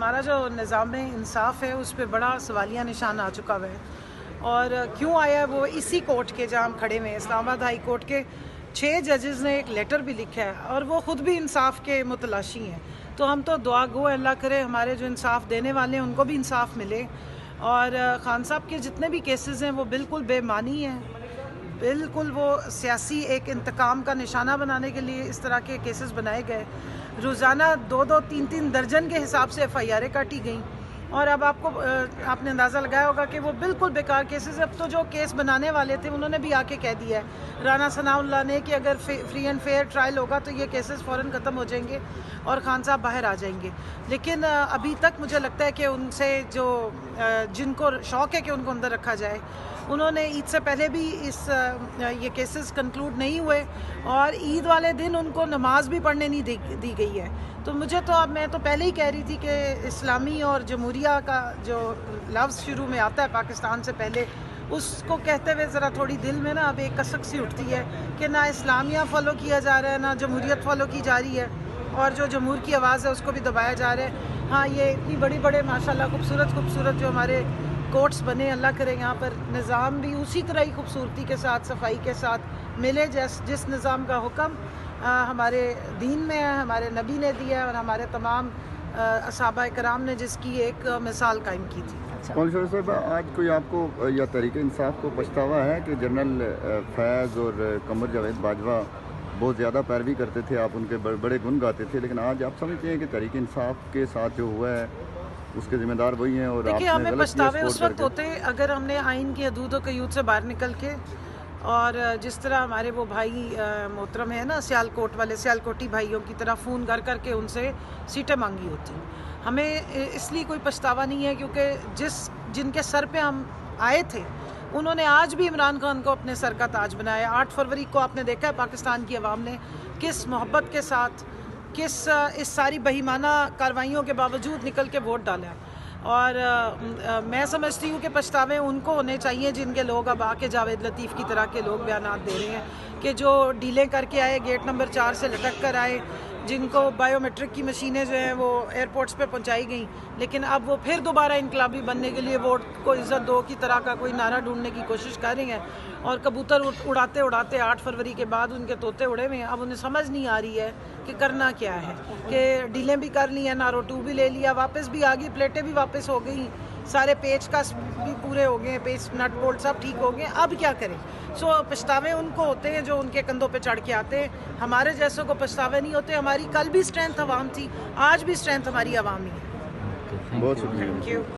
ہمارا جو نظام انصاف ہے اس پہ بڑا سوالیہ نشان آ چکا ہوا ہے. اور کیوں آیا ہے وہ اسی کورٹ کے جہاں ہم کھڑے ہوئے ہیں, اسلام آباد ہائی کورٹ کے 6 ججز نے ایک لیٹر بھی لکھا ہے اور وہ خود بھی انصاف کے متلاشی ہیں. تو ہم تو دعا گو اللہ کرے ہمارے جو انصاف دینے والے ہیں ان کو بھی انصاف ملے. اور خان صاحب کے جتنے بھی کیسز ہیں وہ بالکل بے معنی ہیں, بالکل وہ سیاسی ایک انتقام کا نشانہ بنانے کے لیے اس طرح کے کیسز بنائے گئے. روزانہ 2-3 درجن کے حساب سے ایف آئی آریں کاٹی گئیں. اور اب آپ نے اندازہ لگایا ہوگا کہ وہ بالکل بیکار کیسز. اب تو جو کیس بنانے والے تھے انہوں نے بھی آ کے کہہ دیا ہے رانا ثناء اللہ نے کہ اگر فری اینڈ فیئر ٹرائل ہوگا تو یہ کیسز فوراً ختم ہو جائیں گے اور خان صاحب باہر آ جائیں گے. لیکن ابھی تک مجھے لگتا ہے کہ ان سے جو جن کو شوق ہے کہ ان کو اندر رکھا جائے, انہوں نے عید سے پہلے بھی یہ کیسز کنکلوڈ نہیں ہوئے اور عید والے دن ان کو نماز بھی پڑھنے نہیں دی گئی ہے. تو میں تو پہلے ہی کہہ رہی تھی کہ اسلامی اور جمہوریہ کا جو لفظ شروع میں آتا ہے پاکستان سے پہلے, اس کو کہتے ہوئے ذرا تھوڑی دل میں نا اب ایک کسک سی اٹھتی ہے کہ نہ اسلامیہ فالو کیا جا رہا ہے نہ جمہوریت فالو کی جا رہی ہے, اور جو جمہور کی آواز ہے اس کو بھی دبایا جا رہا ہے. ہاں یہ اتنی بڑے ماشاءاللہ خوبصورت جو ہمارے کورٹس بنے, اللہ کرے یہاں پر نظام بھی اسی طرح ہی خوبصورتی کے ساتھ صفائی کے ساتھ ملے جس نظام کا حکم ہمارے دین میں ہے, ہمارے نبی نے دیا ہے اور ہمارے تمام صحابہ کرام نے جس کی ایک مثال قائم کی تھی. مولانا صاحب, آج کوئی آپ کو یا تحریک انصاف کو پچھتاوا ہے کہ جنرل فیض اور قمر جاوید باجوہ بہت زیادہ پیروی کرتے تھے, آپ ان کے بڑے گن گاتے تھے, لیکن آج آپ سمجھتے ہیں کہ تحریک انصاف کے ساتھ جو ہوا ہے اس کے ذمہ دار وہی ہیں؟ اور دیکھیے ہمیں پچھتاوے اس وقت ہوتے اگر ہم نے آئین کی حدود و قیود سے باہر نکل کے, اور جس طرح ہمارے وہ بھائی محترم ہیں نا سیالکوٹی بھائیوں کی طرح فون کر کے ان سے سیٹیں مانگی ہوتی. ہمیں اس لیے کوئی پچھتاوا نہیں ہے کیونکہ جن کے سر پہ ہم آئے تھے انہوں نے آج بھی عمران خان کو اپنے سر کا تاج بنایا. 8 فروری کو آپ نے دیکھا ہے پاکستان کی عوام نے کس محبت کے ساتھ اس ساری بہیمانہ کاروائیوں کے باوجود نکل کے ووٹ ڈالا. اور میں سمجھتی ہوں کہ پچھتاوے ان کو ہونے چاہیے جن کے لوگ اب آ کے جاوید لطیف کی طرح کے لوگ بیانات دے رہے ہیں کہ جو ڈیلیں کر کے آئے, گیٹ نمبر 4 سے لٹک کر آئے, جن کو بائیو میٹرک کی مشینیں جو ہیں وہ ایئرپورٹس پہ پہنچائی گئیں, لیکن اب وہ پھر دوبارہ انقلابی بننے کے لیے ووٹ کو عزت دو کی طرح کا کوئی نعرہ ڈھونڈنے کی کوشش کر رہے ہیں. اور کبوتر اڑاتے 8 فروری کے بعد ان کے طوطے اڑے ہوئے ہیں. اب انہیں سمجھ نہیں آ رہی ہے کہ کرنا کیا ہے, کہ ڈیلیں بھی کر لی ہیں, نارو 2 بھی لے لیا, واپس بھی آ گئی, پلیٹیں بھی واپس ہو گئی, سارے پیچ کس بھی پورے ہو گئے, پیچ نٹ بولٹ سب ٹھیک ہو گئے. اب کیا کریں؟ پچھتاوے ان کو ہوتے ہیں جو ان کے کندھوں پہ چڑھ کے آتے ہیں, ہمارے جیسوں کو پچھتاوے نہیں ہوتے. ہماری کل بھی اسٹرینتھ عوام تھی, آج بھی اسٹرینتھ ہماری عوام ہی ہے. بہت شکریہ. Thank you.